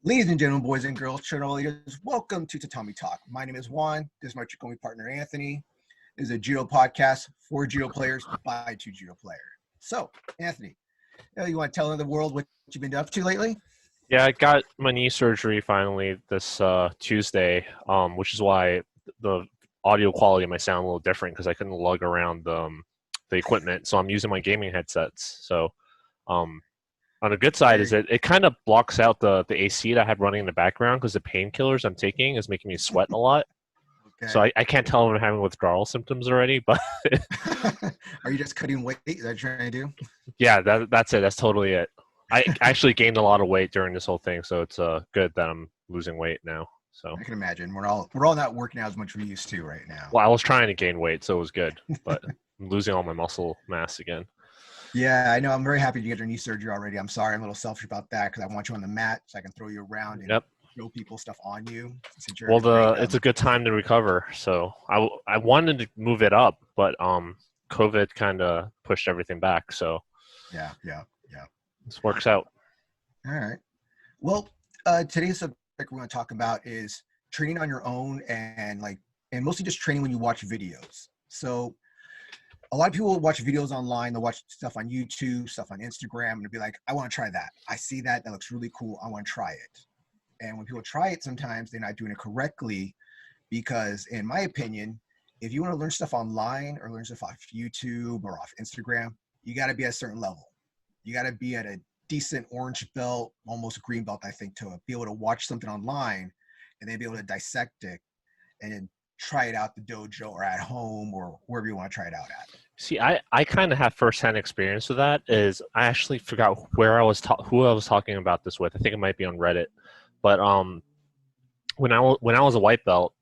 Ladies and gentlemen, boys and girls, children of all ages, welcome to Tatami Talk. My name is Juan. This is my Chikomi partner, Anthony. This is a judo podcast for judo players by two judo players. So, Anthony, you want to tell the world what you've been up to lately? Yeah, I got my knee surgery finally this Tuesday, which is why the audio quality of my sound a little different because I couldn't lug around the equipment. So I'm using my gaming headsets. So on the good side is it kind of blocks out the AC that I had running in the background because the painkillers I'm taking is making me sweat a lot. Okay. So I can't tell if I'm having withdrawal symptoms already, but Are you just cutting weight? Is that what you're trying to do? Yeah, that's it. That's totally it. I actually gained a lot of weight during this whole thing, so it's good that I'm losing weight now. So I can imagine we're all not working out as much as we used to right now. Well, I was trying to gain weight, so it was good, but I'm losing all my muscle mass again. Yeah, I know. I'm very happy to get your knee surgery already. I'm sorry, I'm a little selfish about that because I want you on the mat so I can throw you around and show people stuff on you. Well, it's a good time to recover. So I wanted to move it up, but COVID kind of pushed everything back. So yeah. This works out. All right. Well, today's subject we're going to talk about is training on your own and mostly just training when you watch videos. So a lot of people watch videos online. They'll watch stuff on YouTube, stuff on Instagram, and they'll be like, I want to try that. I see that. That looks really cool. I want to try it. And when people try it, sometimes they're not doing it correctly because, in my opinion, if you want to learn stuff online or learn stuff off YouTube or off Instagram, you got to be at a certain level. You got to be at a decent orange belt, almost a green belt, I think, to be able to watch something online and then be able to dissect it and then try it out the dojo or at home or wherever you want to try it out at. See, I kind of have firsthand experience with that. Is I actually forgot where I was who I was talking about this with. I think it might be on Reddit. But when I was a white belt,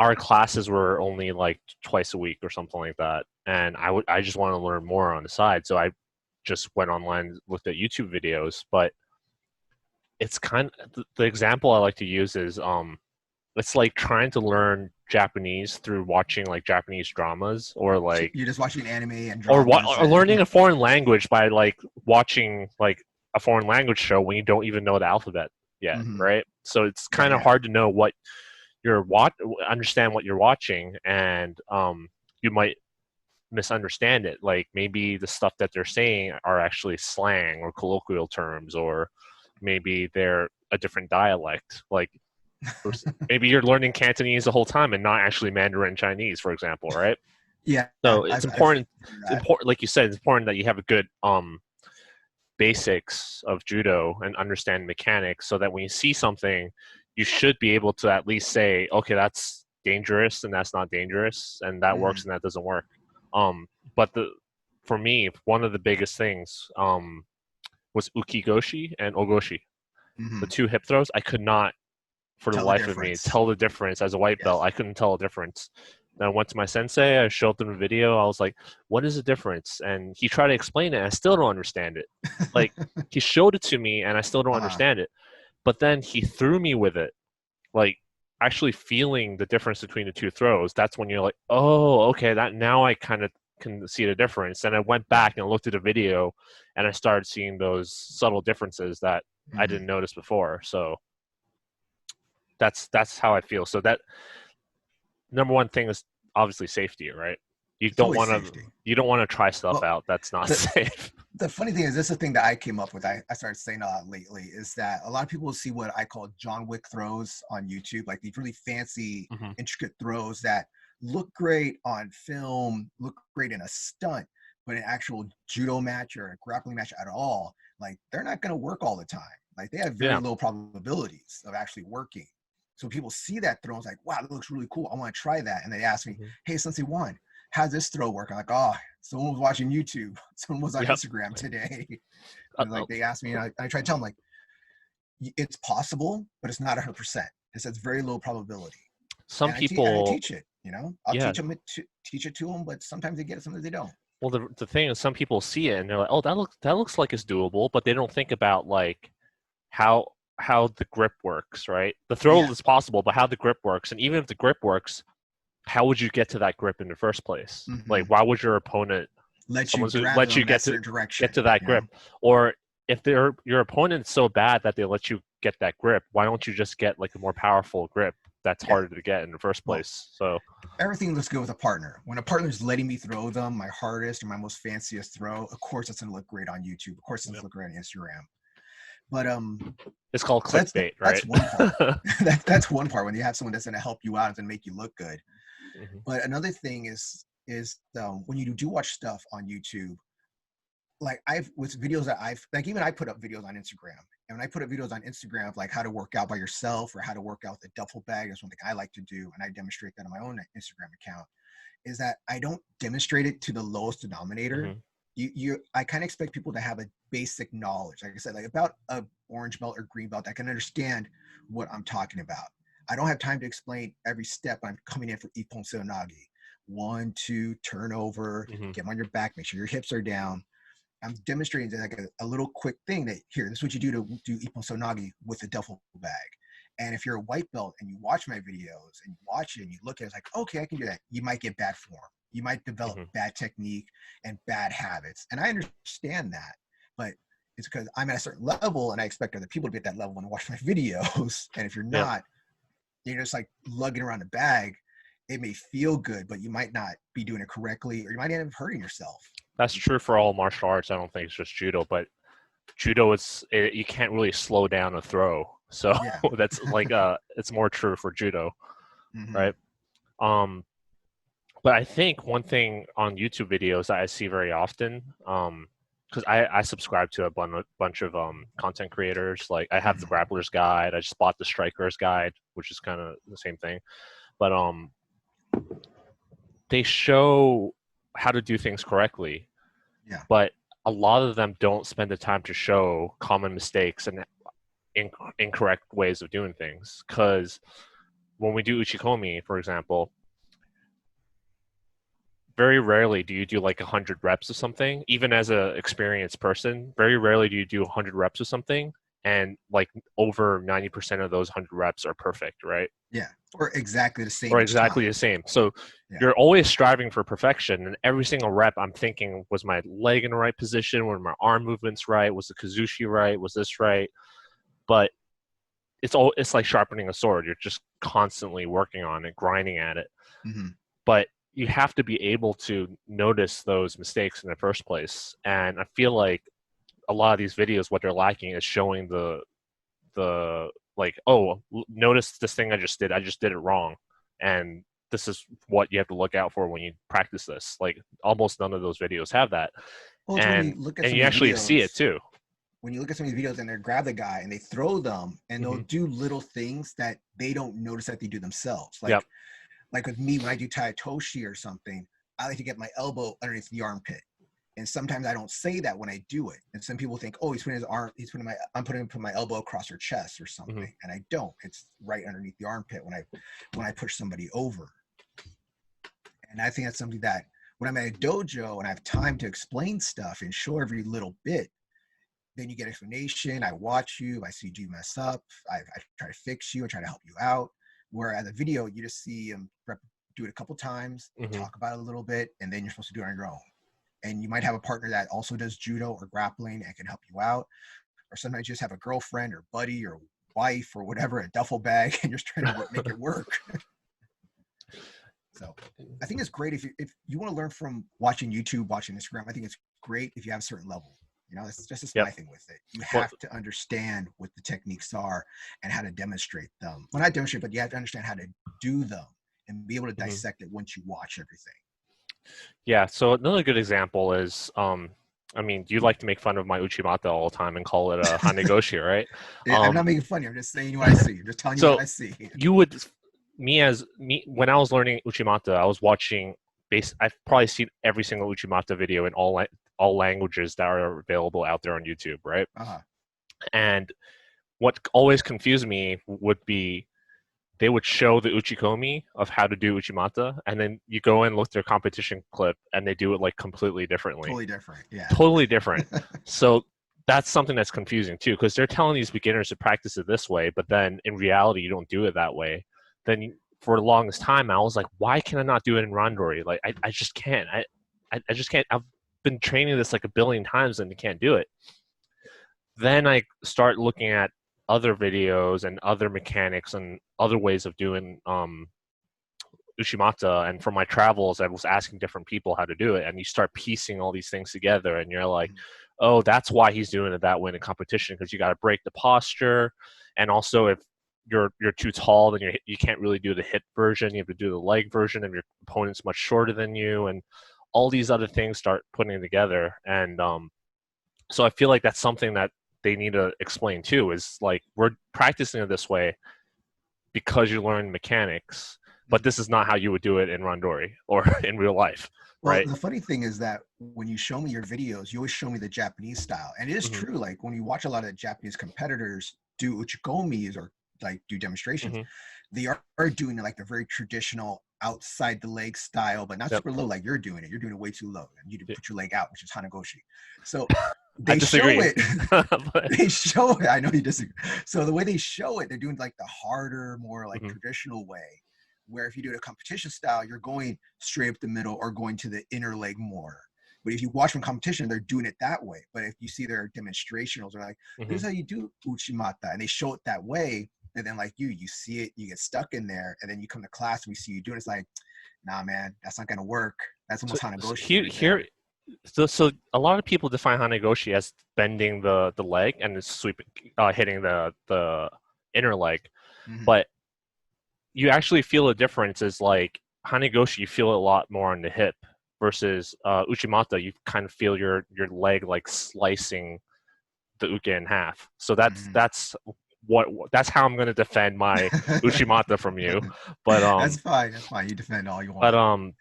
our classes were only like twice a week or something like that, and I just wanted to learn more on the side, so I just went online, looked at YouTube videos. But it's kind of the example I like to use is it's like trying to learn Japanese through watching like Japanese dramas, or like you're just watching anime and dramas, or learning a foreign language by like watching like a foreign language show when you don't even know the alphabet yet, right? So it's kind of hard to know what understand what you're watching, and you might misunderstand it. Like maybe the stuff that they're saying are actually slang or colloquial terms, or maybe they're a different dialect. Like maybe you're learning Cantonese the whole time and not actually Mandarin Chinese, for example, right? Yeah. So it's important. It's important, like you said, it's important that you have a good basics of judo and understand mechanics, so that when you see something, you should be able to at least say, okay, that's dangerous and that's not dangerous, and that works and that doesn't work. But for me, one of the biggest things was ukigoshi and ogoshi, the two hip throws. I could not, for the life of me, tell the difference. As a white belt, I couldn't tell the difference. Then I went to my sensei, I showed him the video, I was like, what is the difference? And he tried to explain it, and I still don't understand it. Like, he showed it to me, and I still don't understand it. But then he threw me with it, like, actually feeling the difference between the two throws. That's when you're like, oh, okay, that now I kind of can see the difference. And I went back and looked at the video, and I started seeing those subtle differences that I didn't notice before. So that's how I feel. So that number one thing is obviously safety, right? You don't want to try stuff out that's not safe. The funny thing is, this is the thing that I came up with. I started saying a lot lately, is that a lot of people see what I call John Wick throws on YouTube, like these really fancy, intricate throws that look great on film, look great in a stunt, but an actual judo match or a grappling match at all, like they're not going to work all the time. Like they have very low probabilities of actually working. So people see that throw and it's like, wow, that looks really cool. I want to try that. And they ask me, hey, Sensei Juan, how's this throw work? I'm like, oh, someone was watching YouTube. Someone was on Instagram today. Like they asked me, and I try to tell them, like, it's possible, but it's not 100%. It's very low probability. Some people I teach it, I'll teach it to them, but sometimes they get it, sometimes they don't. Well, the thing is, some people see it and they're like, oh, that looks like it's doable, but they don't think about like how the grip works, right? The throw is possible, but how the grip works. And even if the grip works, how would you get to that grip in the first place? Like, why would your opponent let you get to that grip? Or if your opponent's so bad that they let you get that grip, why don't you just get like a more powerful grip that's harder to get in the first place? So everything looks good with a partner. When a partner's letting me throw them, my hardest or my most fanciest throw, of course it's gonna look great on YouTube. Of course it's gonna look great on Instagram. But it's called clickbait, right? That's one part. That's one part, when you have someone that's gonna help you out and make you look good. Mm-hmm. But another thing is when you do watch stuff on YouTube, like with videos that even I put up videos on Instagram. And when I put up videos on Instagram of like how to work out by yourself or how to work out with a duffel bag, that's one thing I like to do. And I demonstrate that on my own Instagram account, is that I don't demonstrate it to the lowest denominator. Mm-hmm. I kind of expect people to have a basic knowledge, like I said, like about a orange belt or green belt, that can understand what I'm talking about. I don't have time to explain every step. I'm coming in for Ippon Seonagi. 1, 2, turn over, get them on your back, make sure your hips are down. I'm demonstrating like a little quick thing that, here, this is what you do to do Ippon Seonagi with a duffel bag. And if you're a white belt and you watch my videos and you watch it and you look at it, it's like, okay, I can do that. You might get bad form. You might develop bad technique and bad habits. And I understand that, but it's because I'm at a certain level and I expect other people to be at that level when they watch my videos. And if you're not, you're just like lugging around a bag. It may feel good, but you might not be doing it correctly, or you might end up hurting yourself. That's true for all martial arts. I don't think it's just judo, but judo, you can't really slow down a throw. So that's like it's more true for judo, right? But I think one thing on YouTube videos that I see very often, because I subscribe to a bunch of content creators. Like I have the Grappler's Guide. I just bought the Striker's Guide, which is kind of the same thing. But they show how to do things correctly. Yeah. But a lot of them don't spend the time to show common mistakes and incorrect ways of doing things. Because when we do uchikomi, for example, very rarely do you do like 100 reps of something. Even as an experienced person, very rarely do you do 100 reps of something, and like over 90% of those 100 reps are perfect, right? Yeah, or exactly the same. Or exactly the same. So you're always striving for perfection, and every single rep I'm thinking, was my leg in the right position? Were my arm movements right? Was the kazushi right? Was this right? But it's like sharpening a sword. You're just constantly working on it, grinding at it. But you have to be able to notice those mistakes in the first place. And I feel like a lot of these videos, what they're lacking is showing the like, oh, notice this thing I just did it wrong, and this is what you have to look out for when you practice this. Like almost none of those videos have that. Well, and you actually see it too. When you look at some of these videos and they grab the guy and they throw them, and they'll do little things that they don't notice that they do themselves. Like with me, when I do taitoshi or something, I like to get my elbow underneath the armpit. And sometimes I don't say that when I do it. And some people think, oh, I'm putting my elbow across her chest or something. And I don't. It's right underneath the armpit when I push somebody over. And I think that's something that when I'm at a dojo and I have time to explain stuff and show every little bit, then you get explanation. I watch you. I see you mess up. I try to fix you and try to help you out. Where at the video, you just see them do it a couple times, talk about it a little bit, and then you're supposed to do it on your own. And you might have a partner that also does judo or grappling and can help you out. Or sometimes you just have a girlfriend or buddy or wife or whatever, a duffel bag, and you're just trying to make it work. So I think it's great if you want to learn from watching YouTube, watching Instagram. I think it's great if you have a certain level. You know, that's just my thing with it. You have to understand what the techniques are and how to demonstrate them. Well, not demonstrate, but you have to understand how to do them and be able to dissect it once you watch everything. Yeah. So another good example is, I mean, you like to make fun of my uchimata all the time and call it a hanegoshi, right? I'm not making fun. I'm just saying what I see. I'm just telling you what I see. When I was learning uchimata, I was watching I've probably seen every single uchimata video in all languages that are available out there on YouTube, right? And what always confused me would be they would show the uchikomi of how to do uchimata, and then you go and look at their competition clip and they do it like completely differently. Totally different, yeah. Totally different. So that's something that's confusing too, because they're telling these beginners to practice it this way, but then in reality you don't do it that way. Then for the longest time I was like, why can I not do it in randori? Like I just can't. I just can't. I've been training this like a billion times and I can't do it. then I start looking at other videos and other mechanics and other ways of doing Uchimata. And for my travels, I was asking different people how to do it, and you start piecing all these things together, and you're like, oh, that's why he's doing it that way in a competition, because you got to break the posture, and also if you're too tall, then you can't really do the hip version. You have to do the leg version, and your opponent's much shorter than you, and all these other things start putting together. And so I feel like that's something that they need to explain too, is like, we're practicing it this way because you learn mechanics, but this is not how you would do it in randori or in real life, right? Well, the funny thing is that when you show me your videos, you always show me the Japanese style. And it is true, like when you watch a lot of the Japanese competitors do uchikomis or like do demonstrations, they are doing like the very traditional outside the leg style, but not super low like you're doing it. You're doing it way too low. And you put your leg out, which is hanagoshi. So they show it. They show it. I know you disagree. So the way they show it, they're doing like the harder, more like traditional way. Where if you do it a competition style, you're going straight up the middle or going to the inner leg more. But if you watch from competition, they're doing it that way. But if you see their demonstrationals, they're like, here's how you do uchimata. And they show it that way. And then like you see it, you get stuck in there. And then you come to class and we see you doing it. It's like, nah, man, that's not going to work. That's almost hanagoshi. So a lot of people define hanagoshi as bending the leg and sweeping, hitting the inner leg. But you actually feel a difference. Is like hanagoshi, you feel it a lot more on the hip versus uchimata, you kind of feel your leg like slicing the uke in half. So that's how I'm going to defend my uchimata from you. But that's fine. You defend all you want. But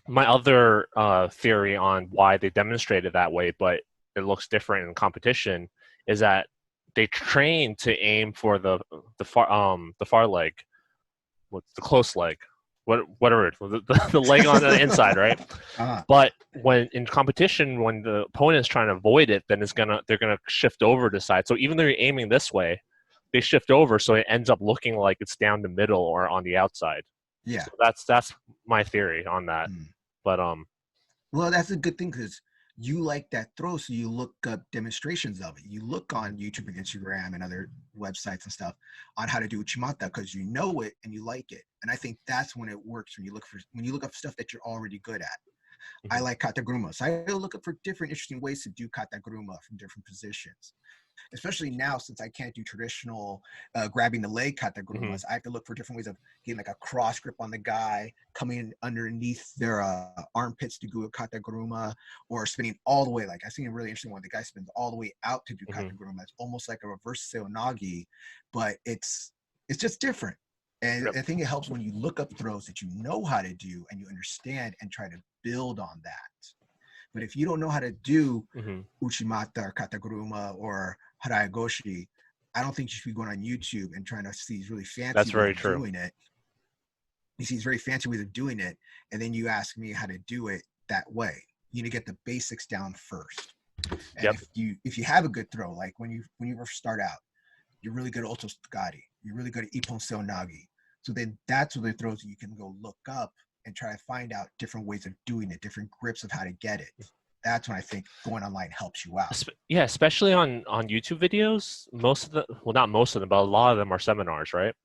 my other theory on why they demonstrate it that way, but it looks different in competition, is that they train to aim for the far leg. What's the close leg? Whatever, the leg on the inside, right? But when in competition, when the opponent is trying to avoid it, then they're gonna shift over to the side. So even though you're aiming this way, they shift over, so it ends up looking like it's down the middle or on the outside. Yeah, so that's my theory on that. But well, that's a good thing, because you like that throw, so you look up demonstrations of it. You look on YouTube and Instagram and other websites and stuff on how to do uchimata, because you know it and you like it. And I think that's when it works, when you look up stuff that you're already good at. I like kataguruma, so I look up for different interesting ways to do kataguruma from different positions. Especially now, since I can't do traditional grabbing the leg katagurumas, I have to look for different ways of getting like a cross grip on the guy, coming underneath their armpits to do a kataguruma, or spinning all the way. Like I've seen a really interesting one. The guy spins all the way out to do kataguruma. It's almost like a reverse seonagi, but it's just different. And I think it helps when you look up throws that you know how to do and you understand and try to build on that. But if you don't know how to do uchimata or kataguruma or haragoshi, I don't think you should be going on YouTube and trying to see these really fancy ways of doing it. You see these very fancy ways of doing it, and then you ask me how to do it that way. You need to get the basics down first. And if you have a good throw, like when you first start out, you're really good at Oto Tsugari, you're really good at Ippon Seonagi. So then that's what the throws that you can go look up and try to find out different ways of doing it, different grips of how to get it. That's when I think going online helps you out. Yeah, especially on YouTube videos. Not most of them, but a lot of them are seminars, right?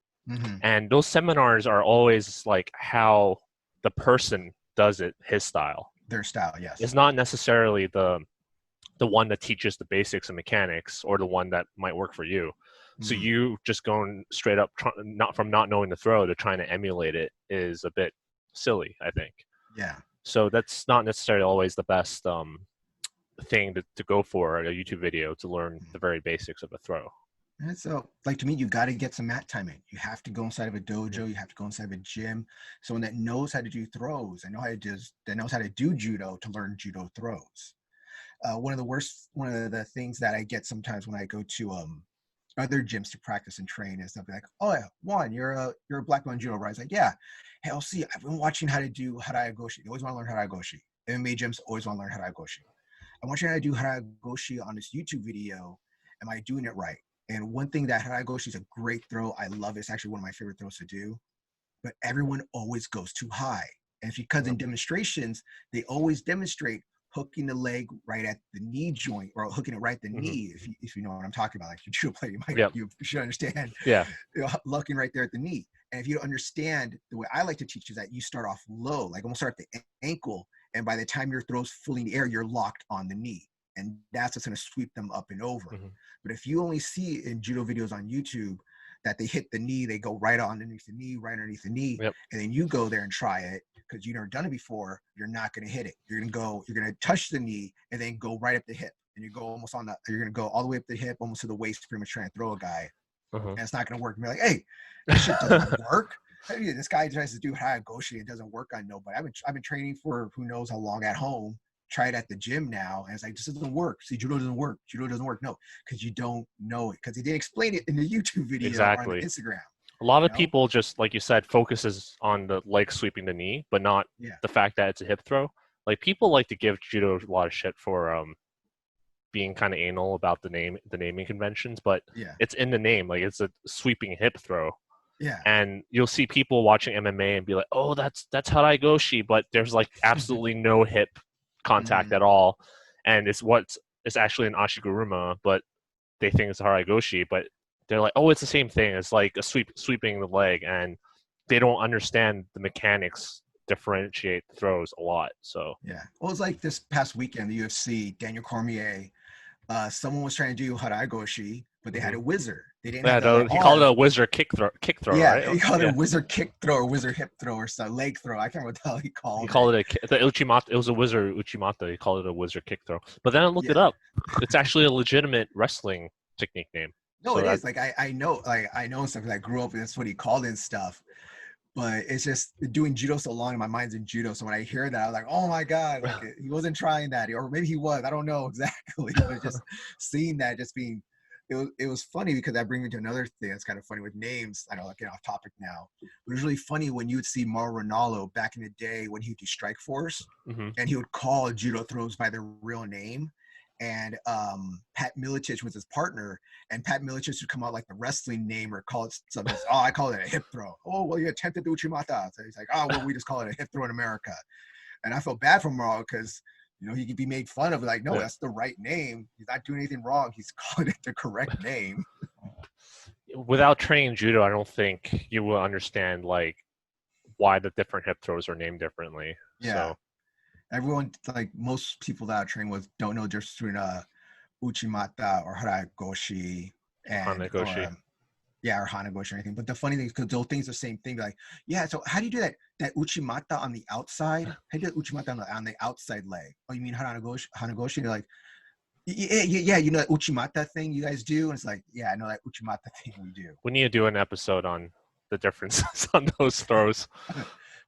And those seminars are always like how the person does it, his style. Their style, yes. It's not necessarily the one that teaches the basics and mechanics, or the one that might work for you. So you just going straight up, not knowing the throw to trying to emulate it is a bit silly, I think. Yeah. So that's not necessarily always the best thing to go for a YouTube video, to learn the very basics of a throw. And so, like, to me, you got to get some mat time in. You have to go inside of a dojo. You have to go inside of a gym. Someone that knows how to do throws, that knows how to do judo, to learn judo throws. One of the things that I get sometimes when I go to other gyms to practice and train is they'll be like, "Oh yeah, Juan, you're a black belt in judo, right?" I was like, "Yeah." Hey, I'll see. I've been watching how to do haragoshi. They always want to learn haragoshi. MMA gyms always want to learn haragoshi. I'm watching how to do haragoshi on this YouTube video. Am I doing it right? And one thing that haragoshi is a great throw. I love it. It's actually one of my favorite throws to do. But everyone always goes too high. And because in demonstrations, they always demonstrate hooking the leg right at the knee joint, or hooking it right at the knee. If you know what I'm talking about, like you judo player, you should understand. Yeah. Looking right there at the knee. And if you understand, the way I like to teach is that you start off low, like almost start at the ankle, and by the time your throw's fully in the air, you're locked on the knee, and that's what's going to sweep them up and over. But if you only see in judo videos on YouTube that they hit the knee, they go right underneath the knee, and then you go there and try it because you've never done it before, you're not going to hit it. You're going to touch the knee and then go right up the hip, and you go you're going to go all the way up the hip, almost to the waist, pretty much trying to throw a guy. And it's not going to work. And be like, hey, this shit doesn't work. This guy tries to do haragoshi. It doesn't work on nobody. I've been training for who knows how long at home. Try it at the gym now, and it's like, this doesn't work. See, judo doesn't work. Judo doesn't work. No, because you don't know it. Because he didn't explain it in the YouTube video or on Instagram. A lot of people just, like you said, focuses on the leg sweeping the knee, but not the fact that it's a hip throw. Like, people like to give judo a lot of shit for being kind of anal about the naming conventions, but it's in the name. Like, it's a sweeping hip throw. Yeah. And you'll see people watching MMA and be like, oh, that's haragoshi, but there's like absolutely no hip contact at all. And it's actually an ashiguruma, but they think it's haragoshi, but they're like, oh, it's the same thing. It's like a sweeping the leg, and they don't understand the mechanics differentiate throws a lot. So well, it's like this past weekend, the UFC, Daniel Cormier, someone was trying to do haragoshi, but they had a whizzer. They didn't. He called it a whizzer kick throw. Right? He called it a whizzer kick throw or whizzer hip throw or some leg throw. I can't remember what the hell he called it. He called it the uchimata. It was a whizzer uchimata. He called it a whizzer kick throw. But then I looked it up. It's actually a legitimate wrestling technique name. No, so it is. Like I know stuff because I grew up and that's what he called it and stuff. But it's just doing judo so long and my mind's in judo. So when I hear that, I was like, oh my God, like, he wasn't trying that. Or maybe he was. I don't know exactly. But just seeing that, just being, it was funny because that brings me to another thing that's kind of funny with names. I know, like, getting off topic now. But it was really funny when you would see Mauro Ranallo back in the day when he would do Strike Force, and he would call judo throws by their real name. And Pat Miletich was his partner, and Pat Miletich would come out like the wrestling name or call it something. Oh, I call it a hip throw. Oh, well, you attempted the uchimata. So he's like, oh, well, we just call it a hip throw in America. And I felt bad for Mauro because, you know, he could be made fun of. Like, no, that's the right name. He's not doing anything wrong. He's calling it the correct name. Without training judo, I don't think you will understand like why the different hip throws are named differently. Yeah. So. Everyone, like most people that I train with, don't know the difference between uchimata or haragoshi and hanagoshi. Or hanagoshi or anything. But the funny thing is, because those things are the same thing. Like, so how do you do that uchimata on the outside? How do you do that uchimata on the outside leg? Oh, you mean hanagoshi? And you're like, yeah, you know that uchimata thing you guys do? And it's like, yeah, I know that uchimata thing we do. We need to do an episode on the differences on those throws.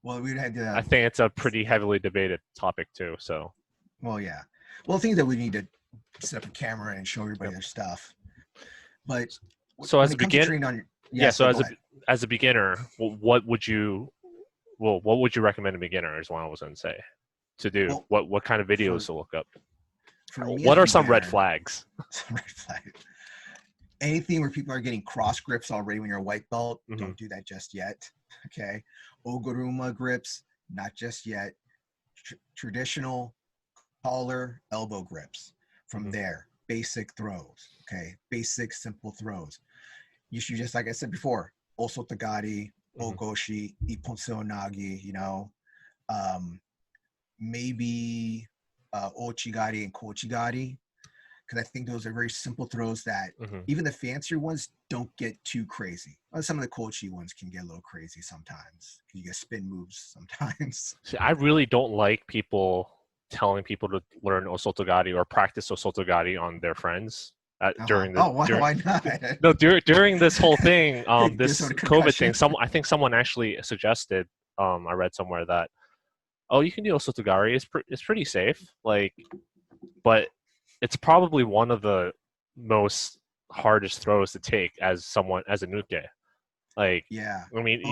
Well, we had to. I think it's a pretty heavily debated topic too. So. Well, yeah. Well, the thing that we need to set up a camera and show everybody their stuff. But so as a beginner, as a beginner, what would you recommend a beginner? Is what I was going to say to do. Well, what kind of videos to look up? What are some red flags? Red flags. Anything where people are getting cross grips already when you're a white belt, don't do that just yet. Okay. Oguruma grips, not just yet. Traditional collar elbow grips. From there, basic throws. Okay. Basic, simple throws. You should just, like I said before, osotogari, ogoshi, ipponseo nagi, you know, maybe ochigari and kochigari. Because I think those are very simple throws that even the fancier ones don't get too crazy. Some of the kochi ones can get a little crazy sometimes. You get spin moves sometimes. See, I really don't like people telling people to learn osotogari or practice osotogari on their friends during the. Why not? No, during this whole thing, this COVID thing. I think someone actually suggested. I read somewhere that, oh, you can do osotogari. It's pretty safe. Like, but it's probably one of the most hardest throws to take as a nuke. Like, yeah. I mean,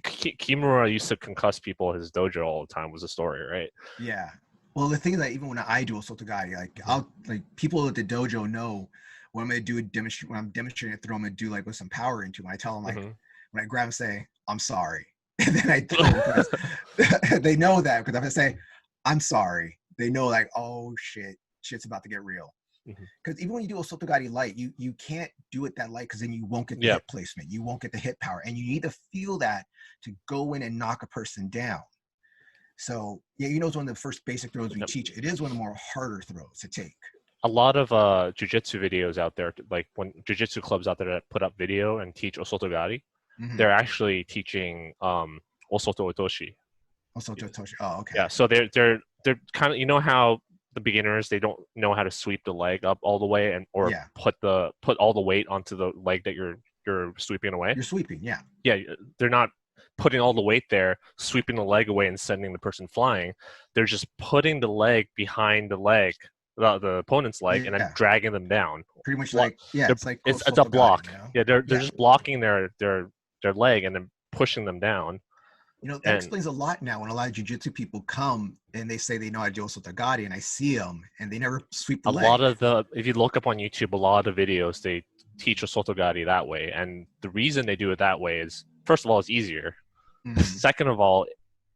Kimura used to concuss people at his dojo all the time was a story, right? Yeah. Well, the thing is that even when I do osotogari, like people at the dojo know when I'm going to do when I'm demonstrating a throw, I'm going to do like with some power into it. When I tell them, like, when I grab and say, I'm sorry. And then I throw because they know that because if I say, I'm sorry, they know like, oh shit's about to get real. Because even when you do a sotogari light, you can't do it that light because then you won't get the hip placement. You won't get the hip power. And you need to feel that to go in and knock a person down. So, yeah, it's one of the first basic throws we teach. It is one of the more harder throws to take. A lot of jiu-jitsu videos out there, like when jiu-jitsu clubs out there that put up video and teach osotogari, they're actually teaching osoto otoshi. Osoto otoshi. Oh, okay. Yeah, so they're kind of, how the beginners, they don't know how to sweep the leg up all the way or put all the weight onto the leg that you're sweeping away. You're sweeping, yeah. Yeah, they're not putting all the weight there, sweeping the leg away and sending the person flying. They're just putting the leg behind the leg, the opponent's leg, and then dragging them down. Pretty much like, it's a block. Yeah, they're just blocking their leg and then pushing them down. That explains a lot now when a lot of jiu-jitsu people come and they say they know how to do osotogari, and I see them and they never sweep the leg. If you look up on YouTube, a lot of the videos, they teach osotogari that way. And the reason they do it that way is, first of all, it's easier. Second of all,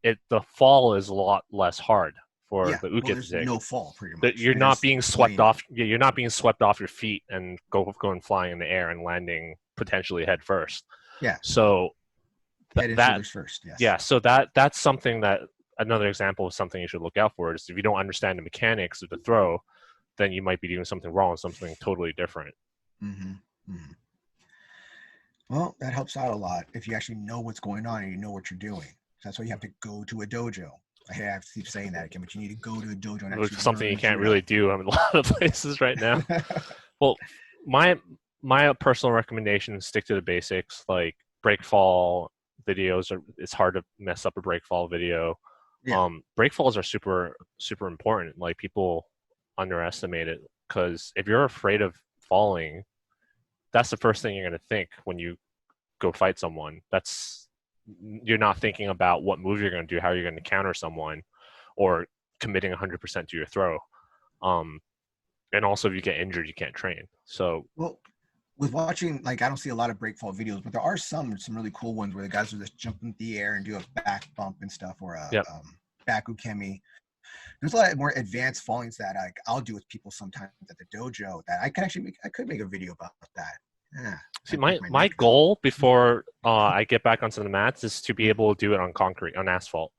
the fall is a lot less hard for the uke to take. No fall, pretty much. You're not being swept off. You're not being swept off your feet and going flying in the air and landing potentially head first. Yeah. So head and shoulders first. Yes. Yeah. So that's something that, another example of something you should look out for is if you don't understand the mechanics of the throw, then you might be doing something wrong, something totally different. Well, that helps out a lot if you actually know what's going on and you know what you're doing. That's why you have to go to a dojo. I have to keep saying that again, but you need to go to a dojo. And which is something you can't really do in a lot of places right now. Well, my personal recommendation is stick to the basics, like break fall videos. It's hard to mess up a break fall video. Break falls are super, super important. Like, people underestimate it, because if you're afraid of falling, that's the first thing you're going to think when you go fight someone. You're not thinking about what move you're going to do, how you're going to counter someone, or committing 100% to your throw. And also, if you get injured, you can't train. So, well, with watching, like, I don't see a lot of breakfall videos, but there are some really cool ones where the guys will just jump in the air and do a back bump and stuff, or a back ukemi. There's a lot more advanced fallings that I'll do with people sometimes at the dojo that I could make a video about that. Yeah. See, my goal before I get back onto the mats is to be able to do it on concrete, on asphalt.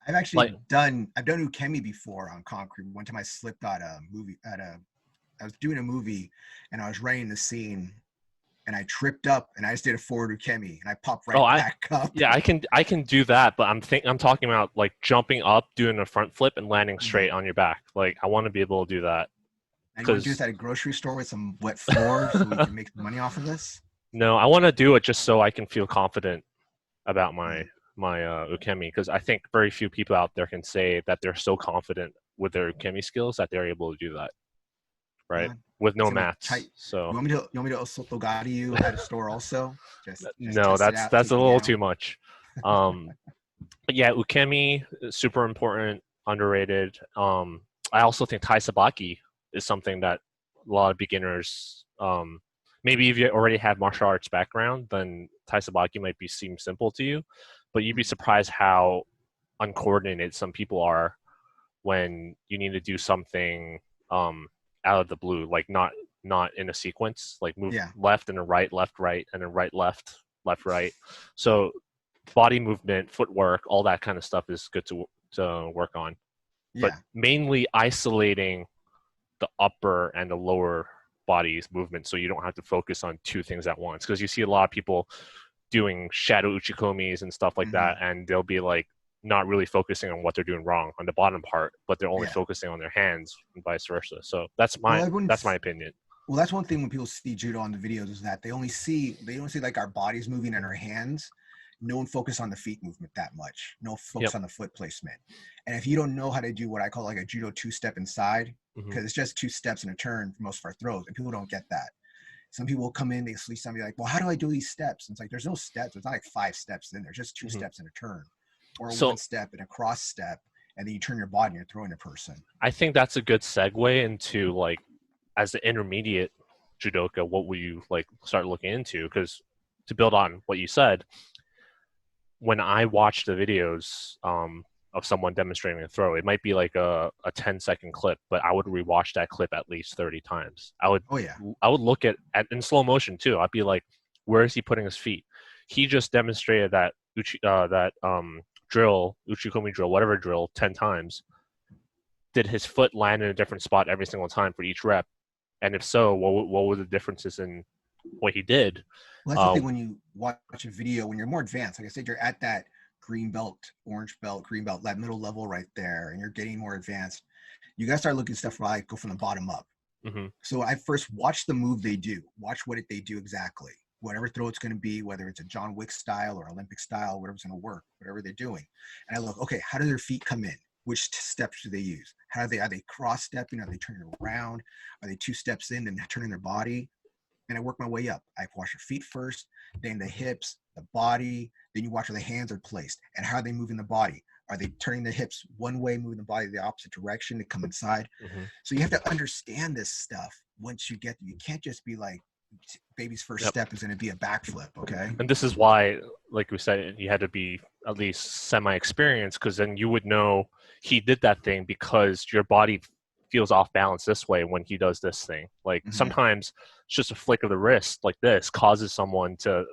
I've actually done ukemi before on concrete. One time I slipped out I was doing a movie and I was writing the scene and I tripped up and I just did a forward ukemi and I popped back up. Yeah, I can do that, but I'm talking about like jumping up, doing a front flip and landing straight on your back. Like, I want to be able to do that. And you want to do this at a grocery store with some wet floor so we can make money off of this? No, I want to do it just so I can feel confident about my ukemi, because I think very few people out there can say that they're so confident with their ukemi skills that they're able to do that, right? With no mats. So you want me to osotogari you at a store also? Just no, that's a little too much. But yeah, ukemi is super important, underrated. I also think tai sabaki is something that a lot of beginners, maybe if you already have martial arts background, then tai sabaki might seem simple to you, but you'd be surprised how uncoordinated some people are when you need to do something out of the blue, like not in a sequence, like move left and a right, left, right, and then right, left, right. So body movement, footwork, all that kind of stuff is good to work on. But mainly isolating the upper and the lower body's movement, so you don't have to focus on two things at once, because you see a lot of people doing shadow uchikomis and stuff like that, and they'll be like not really focusing on what they're doing wrong on the bottom part, but they're only focusing on their hands and vice versa. So that's my opinion. Well, that's one thing when people see judo on the videos is that they don't see like our bodies moving and our hands. No one focus on the feet movement that much. No focus on the foot placement. And if you don't know how to do what I call like a judo two-step inside, because it's just 2 steps and a turn for most of our throws, and people don't get that. Some people will come in, they see somebody like, well, how do I do these steps? And it's like, there's no steps. It's not like 5 steps in there. Just 2 steps and a turn, or 1 step and a cross step, and then you turn your body and you're throwing a person. I think that's a good segue into, like, as the intermediate judoka, what will you like start looking into? Because to build on what you said, when I watch the videos, of someone demonstrating a throw. It might be like a 10-second clip, but I would rewatch that clip at least 30 times. I would look at in slow motion too. I'd be like, where is he putting his feet? He just demonstrated that drill, uchikomi drill, whatever drill, 10 times. Did his foot land in a different spot every single time for each rep? And if so, what were the differences in what he did? Well, that's the thing when you watch a video, when you're more advanced, like I said, you're at that green belt, orange belt, green belt, that middle level right there, and you're getting more advanced. You got to start looking at stuff like go from the bottom up. Mm-hmm. So I first watch the move they do, watch what they do exactly. Whatever throw it's going to be, whether it's a John Wick style or Olympic style, whatever's going to work, whatever they're doing. And I look, okay, how do their feet come in? Which steps do they use? Are they cross stepping? Are they turning around? Are they 2 steps in and turning their body? And I work my way up. I watch your feet first, then the hips, the body, then you watch where the hands are placed and how are they moving the body. Are they turning the hips one way, moving the body the opposite direction to come inside? Mm-hmm. So you have to understand this stuff once you get there. You can't just be like, baby's first step is going to be a backflip, okay? And this is why, like we said, you had to be at least semi-experienced, because then you would know he did that thing because your body feels off balance this way when he does this thing. Like sometimes it's just a flick of the wrist like this causes someone to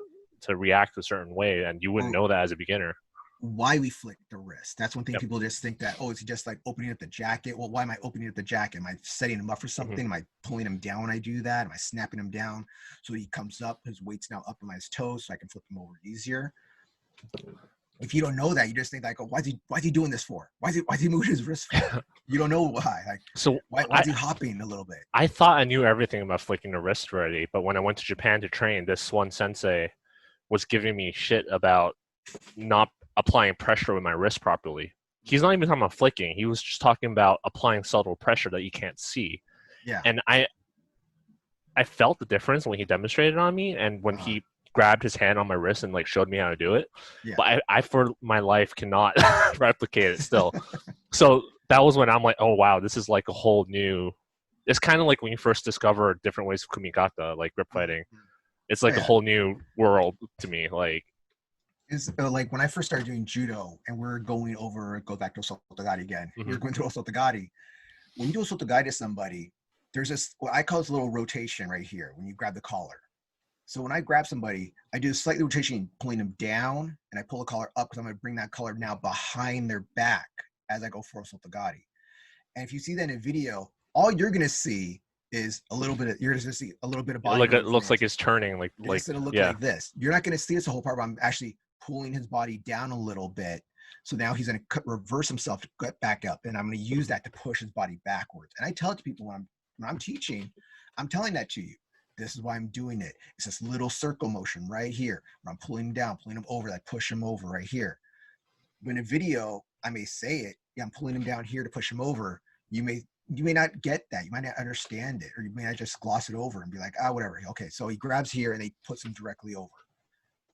react a certain way, and you wouldn't know that as a beginner. Why we flick the wrist. That's one thing people just think that, oh, it's just like opening up the jacket. Well, why am I opening up the jacket? Am I setting him up for something? Am I pulling him down when I do that? Am I snapping him down so he comes up, his weight's now up on his toes so I can flip him over easier? If you don't know that, you just think like, oh, why's he doing this for? Why's he moving his wrist for? You don't know why. Like, so why is he hopping a little bit? I thought I knew everything about flicking the wrist already, but when I went to Japan to train, this one sensei was giving me shit about not applying pressure with my wrist properly. He's not even talking about flicking. He was just talking about applying subtle pressure that you can't see. Yeah. And I felt the difference when he demonstrated on me, and when he grabbed his hand on my wrist and like showed me how to do it. Yeah. But I for my life cannot replicate it still. So that was when I'm like, oh wow, this is like a whole new. It's kind of like when you first discover different ways of kumigata, like grip fighting. It's like a whole new world to me. Like. Is like when I first started doing judo, and we're going over, go back to Sotogari again. We're going through Sotogari. When you do a Sotogari to somebody, there's this, what I call this little rotation right here when you grab the collar. So when I grab somebody, I do a slight rotation, pulling them down, and I pull the collar up because I'm going to bring that collar now behind their back as I go for a Sotogari. And if you see that in video, all you're going to see is a little bit of, you're just going to see a little bit of body. Like it looks like it's turning, like it's going to look like this. You're not going to see this the whole part, but I'm actually pulling his body down a little bit. So now he's going to reverse himself to get back up. And I'm going to use that to push his body backwards. And I tell it to people when I'm teaching, I'm telling that to you. This is why I'm doing it. It's this little circle motion right here where I'm pulling him down, pulling him over, like push him over right here. When in a video, I may say it, I'm pulling him down here to push him over. You may not get that. You might not understand it, or you may not just gloss it over and be like, whatever. Okay, so he grabs here and he puts him directly over.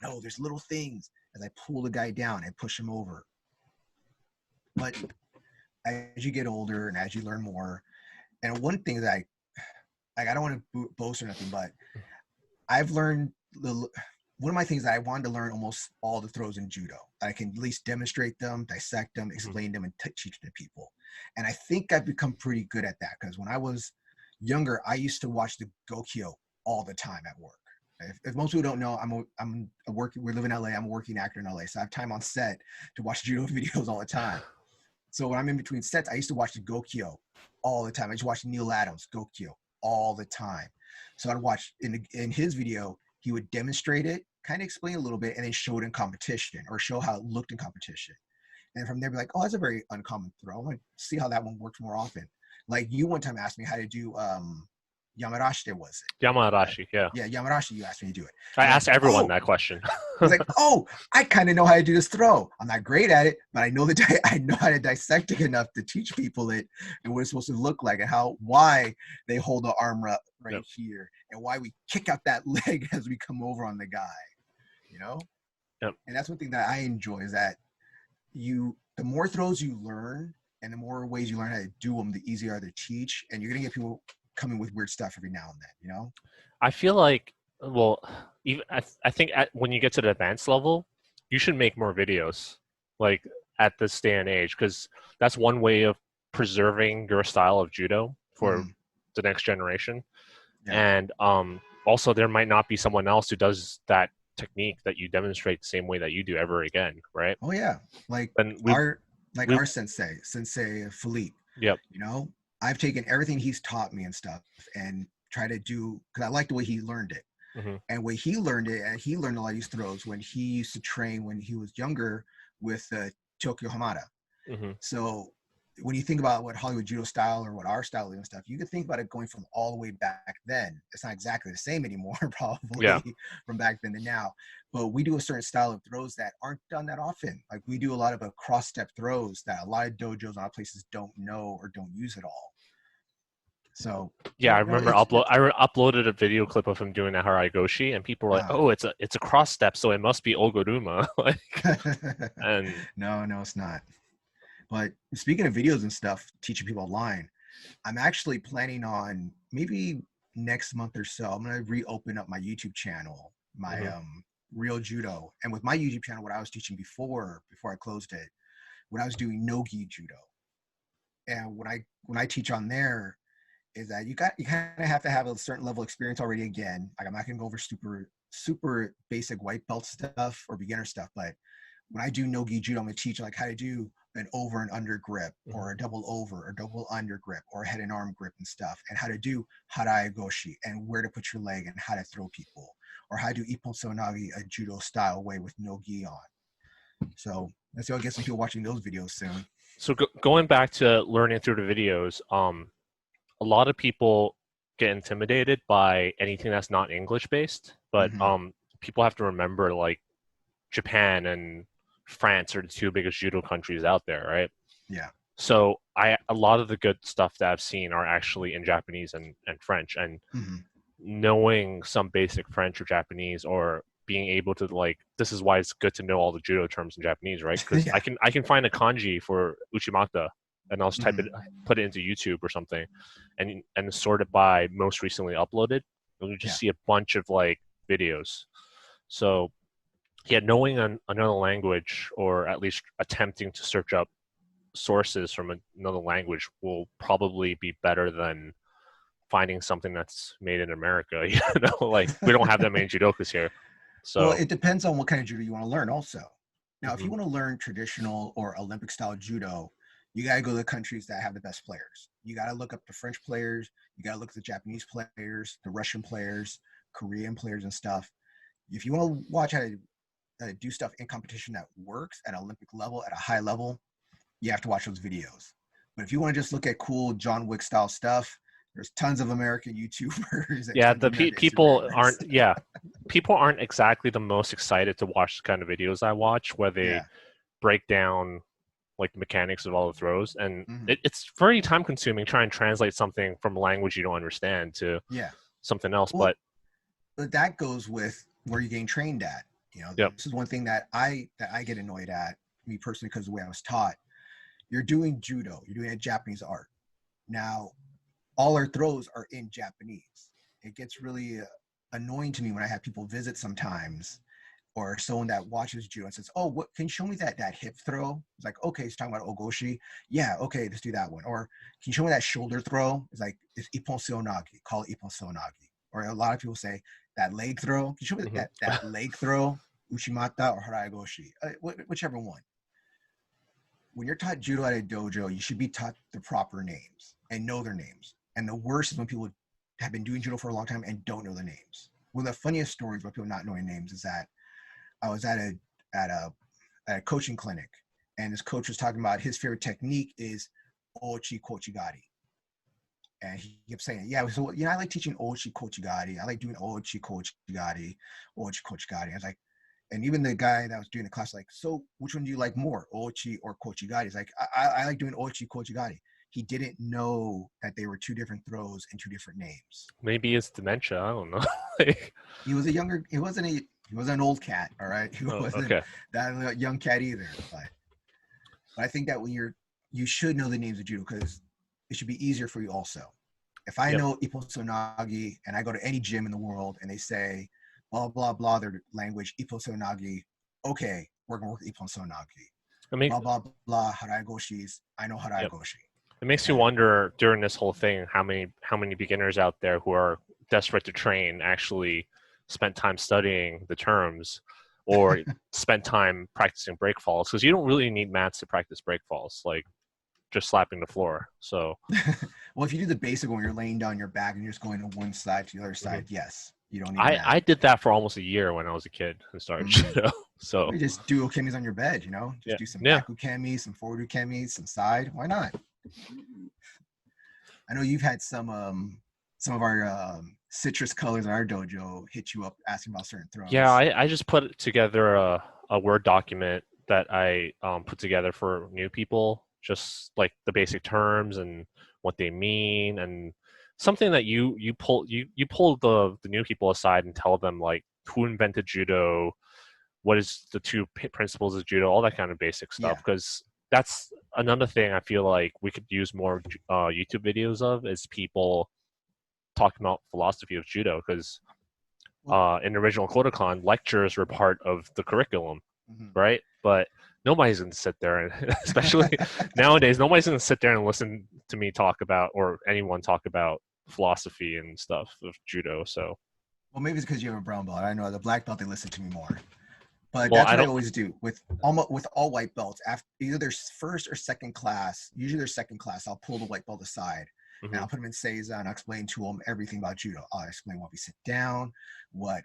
No, there's little things as I pull the guy down and push him over. But as you get older and as you learn more, and one thing that I don't want to boast or nothing, but I've learned one of my things that I wanted to learn almost all the throws in judo. I can at least demonstrate them, dissect them, explain them, and teach them to people. And I think I've become pretty good at that, because when I was younger, I used to watch the Gokyo all the time at work. If most people don't know, we live in LA, I'm a working actor in LA, so I have time on set to watch judo videos all the time. So when I'm in between sets, I used to watch the Gokyo all the time. I used to watch Neil Adams' Gokyo all the time. So I'd watch in his video, he would demonstrate it, kind of explain a little bit, and then show it in competition, or show how it looked in competition. And from there, be like, oh, that's a very uncommon throw. I want to see how that one works more often. Like you one time asked me how to do Yamarashi, was it? Yamarashi, yeah. Yeah, Yamarashi, you asked me to do it. I asked everyone that question. I was like, oh, I kind of know how to do this throw. I'm not great at it, but I know I know how to dissect it enough to teach people it and what it's supposed to look like, and why they hold the arm up right here, and why we kick out that leg as we come over on the guy, you know? Yep. And that's one thing that I enjoy, is that the more throws you learn and the more ways you learn how to do them, the easier they are to teach, and you're going to get people coming with weird stuff every now and then, you know? I feel like, well, even I think when you get to the advanced level, you should make more videos. Like at this day and age, because that's one way of preserving your style of judo for the next generation. Yeah. And also there might not be someone else who does that technique that you demonstrate the same way that you do ever again, right? Oh yeah, like our sensei Philippe. Yep. You know, I've taken everything he's taught me and stuff and try to do, because I like the way he learned it. And when he learned it, and he learned a lot of these throws when he used to train when he was younger with Tokyo Hamada. So when you think about what Hollywood judo style or what our style is and stuff, you can think about it going from all the way back then. It's not exactly the same anymore, probably from back then to now. But we do a certain style of throws that aren't done that often. Like we do a lot of cross step throws that a lot of dojos and a lot of places don't know or don't use at all. So yeah, I remember I uploaded a video clip of him doing a haraigoshi, and people were like, "Oh, it's a cross step, so it must be ogoruma." And no, it's not. But speaking of videos and stuff, teaching people online, I'm actually planning on maybe next month or so, I'm going to reopen up my YouTube channel, my Real Judo. And with my YouTube channel, what I was teaching before I closed it, when I was doing no-gi judo. And when I teach on there is that you kind of have to have a certain level of experience already again. Like I'm not going to go over super basic white belt stuff or beginner stuff, but when I do no-gi judo, I'm going to teach like how to do an over and under grip or a double over or double under grip or head and arm grip and stuff, and how to do haraigoshi and where to put your leg and how to throw people, or how to do ippon sonagi, a judo style way with no gi on. So let's go get some people watching those videos soon. So going back to learning through the videos, a lot of people get intimidated by anything that's not English based, but people have to remember like Japan and France are the two biggest judo countries out there, right? Yeah. So a lot of the good stuff that I've seen are actually in Japanese and French, and knowing some basic French or Japanese, or being able to like, this is why it's good to know all the judo terms in Japanese, right? Because I can find a kanji for uchimata and I'll just type it, put it into YouTube or something, and sort it by most recently uploaded. And you just see a bunch of like videos. So knowing another language, or at least attempting to search up sources from another language, will probably be better than finding something that's made in America. You know, like we don't have that many judokas here. So well, it depends on what kind of judo you want to learn also. Now, if you want to learn traditional or Olympic style judo, you got to go to the countries that have the best players. You got to look up the French players. You got to look at the Japanese players, the Russian players, Korean players and stuff. If you want to watch how to do stuff in competition that works at an Olympic level, at a high level, you have to watch those videos. But if you want to just look at cool John Wick style stuff, there's tons of American YouTubers. Yeah, the people aren't. Yeah, people aren't exactly the most excited to watch the kind of videos I watch, where they break down like the mechanics of all the throws, and it's very time consuming trying to translate something from a language you don't understand to something else. Well, but that goes with where you're getting trained at. You know, this is one thing that I get annoyed at, me personally, because of the way I was taught. You're doing judo, you're doing a Japanese art. Now, all our throws are in Japanese. It gets really annoying to me when I have people visit sometimes, or someone that watches judo and says, "Oh, what can you show me that hip throw?" It's like, okay, he's talking about ogoshi. Yeah, okay, let's do that one. Or can you show me that shoulder throw? It's like, it's ippon sonagi. Call it ippon sonagi. Or a lot of people say that leg throw. Can you show me that leg throw? Uchimata or haraigoshi, whichever one. When you're taught judo at a dojo, you should be taught the proper names and know their names. And the worst is when people have been doing judo for a long time and don't know their names. One of the funniest stories about people not knowing names is that I was at a coaching clinic, and this coach was talking about his favorite technique is ochi kochigari. And he kept saying, yeah, so, I like teaching ochi kochigari. I like doing ochi kochigari. I was like, and even the guy that was doing the class, like, so which one do you like more, ochi or kochigari? He's like, I like doing ochi kochigari. He didn't know that they were two different throws and two different names. Maybe it's dementia. I don't know. He wasn't an old cat. All right. He wasn't that young cat either. But I think that when you should know the names of judo, because it should be easier for you also. If I know ippon sonagi and I go to any gym in the world and they say, blah, blah, blah, their language, ippon sonagi, okay, we're going to work ippon sonagi. I mean, blah, blah, blah, haraigoshis. I know yep. haraigoshi. It makes you wonder during this whole thing how many beginners out there who are desperate to train actually spent time studying the terms or spent time practicing break falls, because you don't really need mats to practice break falls, like just slapping the floor. So Well, if you do the basic when you're laying down your back and you're just going to one side to the other side, yes, you don't need a mat. I did that for almost a year when I was a kid and started judo. So you just do ukemis on your bed, just do some back ukemis, some forward ukemis, some side. Why not? I know you've had some of our citrus colors in our dojo hit you up asking about certain throws. Yeah, I just put together a Word document that I put together for new people, just like the basic terms and what they mean, and something that you pull the new people aside and tell them, like, who invented judo, what is the two principles of judo, all that kind of basic stuff, because that's another thing I feel like we could use more YouTube videos of, is people talking about philosophy of judo, because in the original Kodokan, lectures were part of the curriculum, right? But nobody's going to sit there, and especially nowadays, nobody's going to sit there and listen to me talk about, or anyone talk about, philosophy and stuff of judo. So, well, maybe it's because you have a brown belt. I know the black belt, they listen to me more. But that's what I always do with all white belts. After either their first or second class, usually their second class, I'll pull the white belt aside and I'll put them in seiza, and I'll explain to them everything about judo. I'll explain why we sit down, what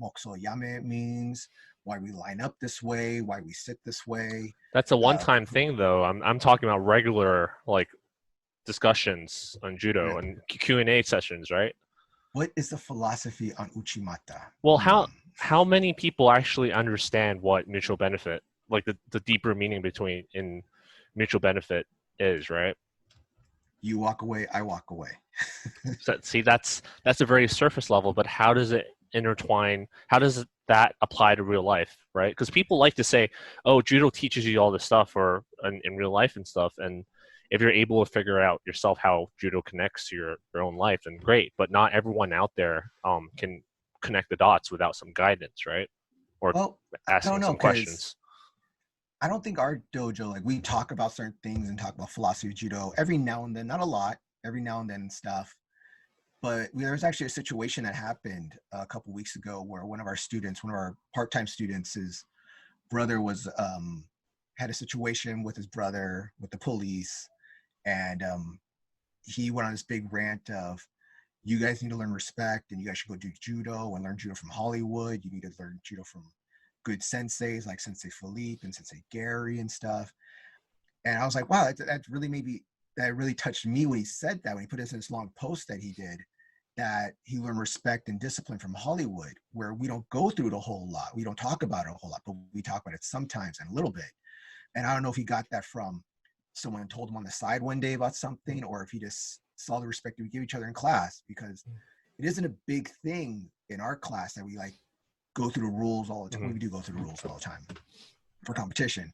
mokuso yame means, why we line up this way, why we sit this way. That's a one-time thing, though. I'm talking about regular, like, discussions on judo and Q&A sessions, right? What is the philosophy on uchimata? Well, how many people actually understand what mutual benefit, like the deeper meaning in mutual benefit is, right? You walk away, I walk away. See, that's a very surface level, but how does it intertwine? How does that apply to real life, right? Because people like to say, oh, judo teaches you all this stuff, or in real life and stuff, and if you're able to figure out yourself how judo connects to your own life, then great. But not everyone out there can connect the dots without some guidance, right? Or asking some questions. I don't think our dojo, like, we talk about certain things and talk about philosophy of judo every now and then, not a lot, every now and then and stuff. But there was actually a situation that happened a couple weeks ago where one of our part-time students, his brother was had a situation with his brother with the police, and he went on this big rant of, you guys need to learn respect, and you guys should go do judo and learn judo from Hollywood. You need to learn judo from good senseis like Sensei Philippe and Sensei Gary and stuff. And I was like, wow, that really touched me when he said that, when he put this in this long post that he did, that he learned respect and discipline from Hollywood, where we don't go through it a whole lot. We don't talk about it a whole lot, but we talk about it sometimes and a little bit. And I don't know if he got that from someone told him on the side one day about something, or if he just saw the respect we give each other in class, because it isn't a big thing in our class that we, like, go through the rules all the time. We do go through the rules all the time for competition.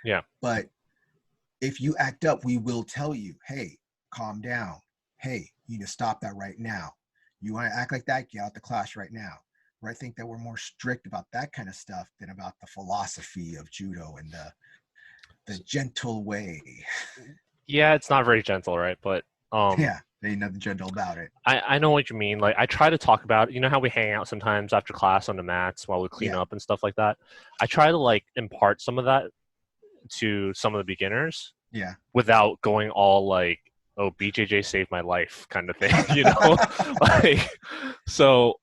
Yeah. But if you act up, we will tell you, hey, calm down. Hey, you need to stop that right now. You want to act like that? Get out the class right now. Where I think that we're more strict about that kind of stuff than about the philosophy of judo and the gentle way. Yeah, it's not very gentle, right? But yeah, there ain't nothing gentle about it. I know what you mean. Like, I try to talk about, how we hang out sometimes after class on the mats while we clean up and stuff like that. I try to, like, impart some of that to some of the beginners. Yeah. Without going all like, oh, BJJ saved my life kind of thing, like, so.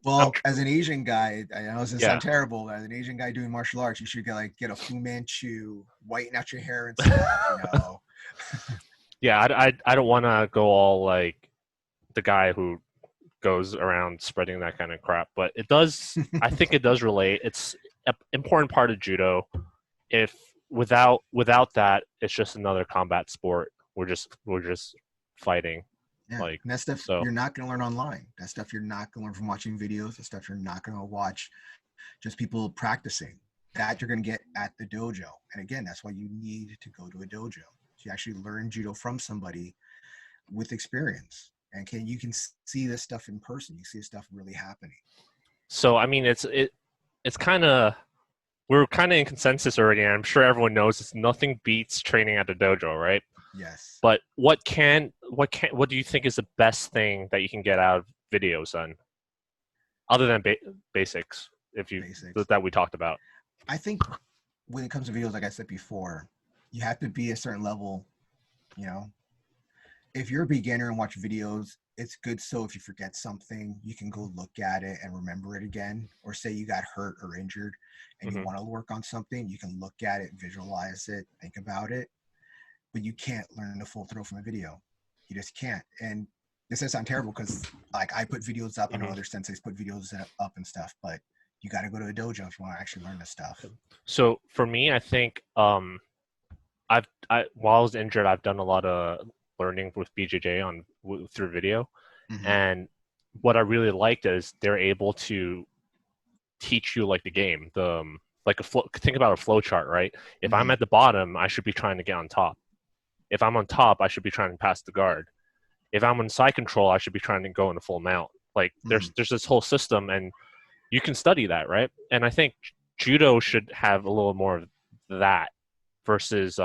Well, as an Asian guy, I know this sounds terrible, but as an Asian guy doing martial arts, you should get a Fu Manchu, whiten out your hair and stuff, Yeah, I don't want to go all like the guy who goes around spreading that kind of crap, but it does. I think it does relate. It's an important part of judo. If without that, it's just another combat sport. We're just fighting. Yeah, like, and that stuff you're not going to learn online. That stuff you're not going to learn from watching videos. That stuff you're not going to watch just people practicing. That you're going to get at the dojo. And again, that's why you need to go to a dojo. So you actually learn judo from somebody with experience. And you can see this stuff in person. You see this stuff really happening. So, I mean, it's kind of we're kind of in consensus already, and I'm sure everyone knows it's nothing beats training at the dojo, right? Yes. But what do you think is the best thing that you can get out of videos then, other than basics, Basics. that we talked about? I think when it comes to videos, like I said before, you have to be a certain level. You know, if you're a beginner and watch videos, it's good. So if you forget something, you can go look at it and remember it again. Or say you got hurt or injured and you want to work on something, you can look at it, visualize it, think about it. But you can't learn the full throw from a video. You just can't. And this does sound terrible because like I put videos up, I know other senseis put videos up and stuff, but you got to go to a dojo if you want to actually learn this stuff. So for me, I think while I was injured, I've done a lot of learning with BJJ through video, and what I really liked is they're able to teach you like the game, think about a flow chart, right? If I'm at the bottom, I should be trying to get on top. If I'm on top, I should be trying to pass the guard. If I'm on side control, I should be trying to go into full mount. Like there's this whole system, and you can study that, right? And I think judo should have a little more of that versus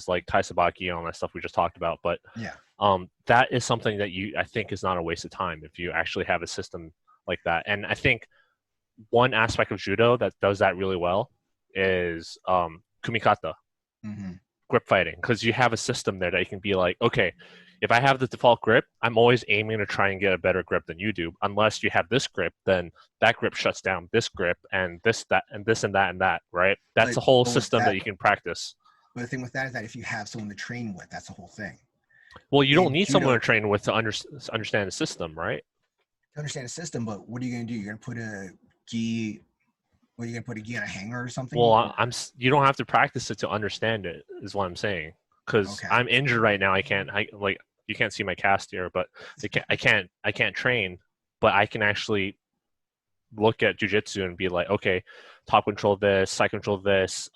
like tai sabaki and all that stuff we just talked about. But that is something that I think is not a waste of time if you actually have a system like that. And I think one aspect of judo that does that really well is kumikata, grip fighting, because you have a system there that you can be like, okay, if I have the default grip, I'm always aiming to try and get a better grip than you do. Unless you have this grip, then that grip shuts down this grip and this, that, and this, and that, and that, right? That's a whole system that you can practice. But the thing with that is that if you have someone to train with, that's the whole thing. Well, you don't need someone to train with to understand the system, right? To understand the system, but what are you going to do? You're going to put a gi. What are you going to put a gi on a hanger or something? Well, you don't have to practice it to understand it, is what I'm saying. Because I'm injured right now. You can't see my cast here, but I can't train, but I can actually look at jiu-jitsu and be like, okay, top control this, side control this.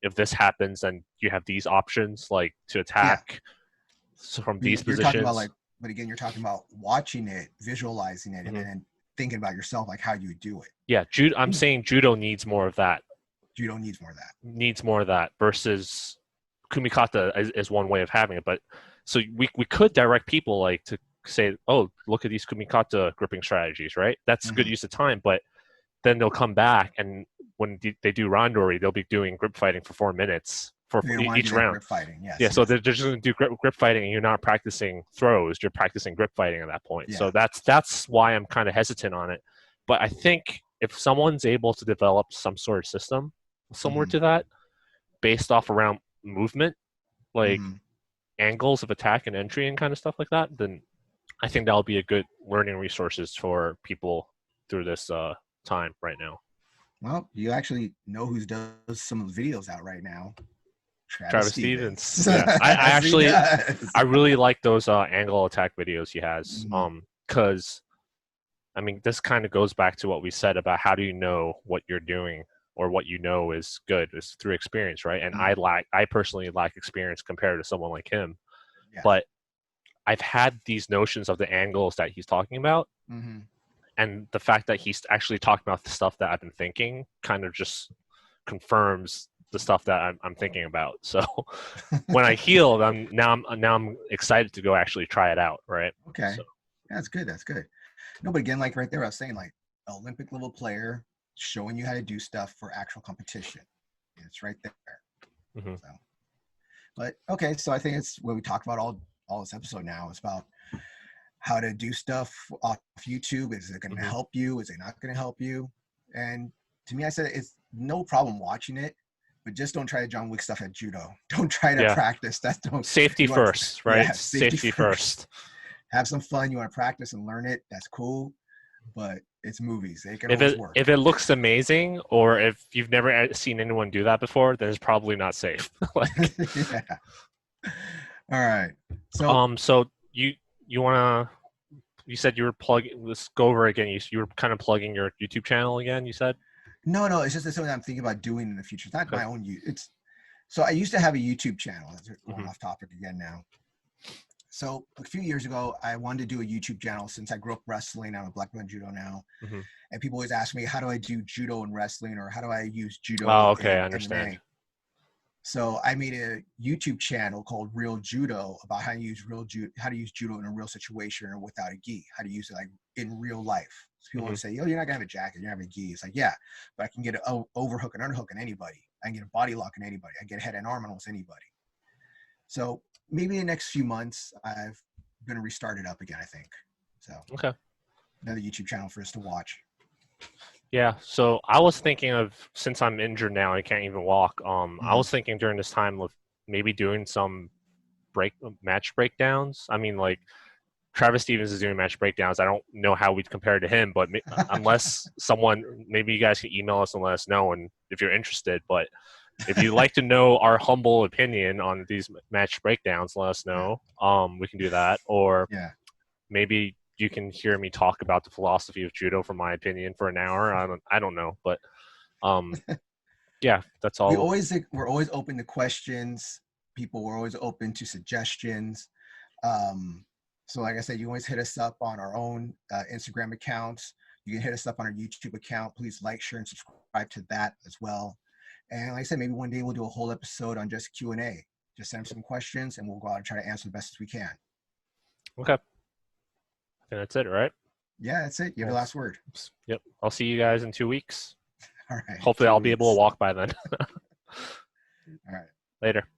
If this happens, then you have these options, like to attack from these positions. Talking about but again, you're talking about watching it, visualizing it, and then thinking about yourself, like how you do it. Yeah, I'm saying judo needs more of that. Judo needs more of that. Needs more of that versus kumikata is one way of having it. But so we could direct people like to say, oh, look at these kumikata gripping strategies, right? That's a good use of time. But then they'll come back, and when they do randori, they'll be doing grip fighting for 4 minutes for each round. Grip fighting, yes. So they're just going to do grip fighting, and you're not practicing throws. You're practicing grip fighting at that point. So that's why I'm kind of hesitant on it. But I think if someone's able to develop some sort of system similar to that, based off around movement, like angles of attack and entry and kind of stuff like that, then I think that'll be a good learning resources for people through this time right now. Well, you actually know who does some of the videos out right now. Travis Stevens. Yeah. I really like those angle attack videos he has. Because I mean, this kind of goes back to what we said about how do you know what you're doing or what you know is good is through experience, right? And I personally lack experience compared to someone like him. But I've had these notions of the angles that he's talking about. And the fact that he's actually talking about the stuff that I've been thinking kind of just confirms the stuff that I'm thinking about. So when I healed, I'm excited to go actually try it out, right? Okay, so. That's good. No, but again, like right there, I was saying, like Olympic level player showing you how to do stuff for actual competition. It's right there. So, but okay, so I think it's what we talked about all this episode now. It's about how to do stuff off YouTube. Is it going to help you? Is it not going to help you? And to me, I said it's no problem watching it, but just don't try to John Wick stuff at judo. Don't try to practice. Safety first, right? Yeah, safety first. Have some fun. You want to practice and learn it. That's cool, but it's movies. They can always work. If it looks amazing, or if you've never seen anyone do that before, then it's probably not safe. All right. So you said you were plugging. Let's go over again. You were kind of plugging your YouTube channel again. You said. No. It's just something I'm thinking about doing in the future. It's not my own. So I used to have a YouTube channel. That's going off topic again now. So a few years ago, I wanted to do a YouTube channel since I grew up wrestling. I'm a black belt judo now. Mm-hmm. And people always ask me, how do I do judo and wrestling, or how do I use judo Oh, okay, in I understand. MMA? So I made a YouTube channel called Real Judo about how to use judo in a real situation or without a gi, how to use it like in real life. So people always say, "Oh, you're not gonna have a jacket, you're not gonna have a gi." It's like, yeah, but I can get an overhook and underhook on anybody. I can get a body lock on anybody. I can get a head and arm on almost anybody. So maybe in the next few months, I'm gonna restart it up again, I think. So Okay. Another YouTube channel for us to watch. Yeah, so I was thinking of, since I'm injured now, I can't even walk. I was thinking during this time of maybe doing some match breakdowns. I mean, like Travis Stevens is doing match breakdowns. I don't know how we'd compare to him, but unless someone, maybe you guys can email us and let us know, and if you're interested. But if you'd like to know our humble opinion on these match breakdowns, let us know. We can do that, or maybe you can hear me talk about the philosophy of judo, from my opinion, for an hour. I don't know, but yeah, that's all. We're always open to questions. We're always open to suggestions. So like I said, you always hit us up on our own Instagram accounts. You can hit us up on our YouTube account. Please like, share, and subscribe to that as well. And like I said, maybe one day we'll do a whole episode on just Q&A. Just send some questions, and we'll go out and try to answer the best as we can. Okay. I think that's it, right? Yeah, that's it. You have the last word. Yep. I'll see you guys in 2 weeks. All right. Hopefully I'll be able to walk by then. All right. Later.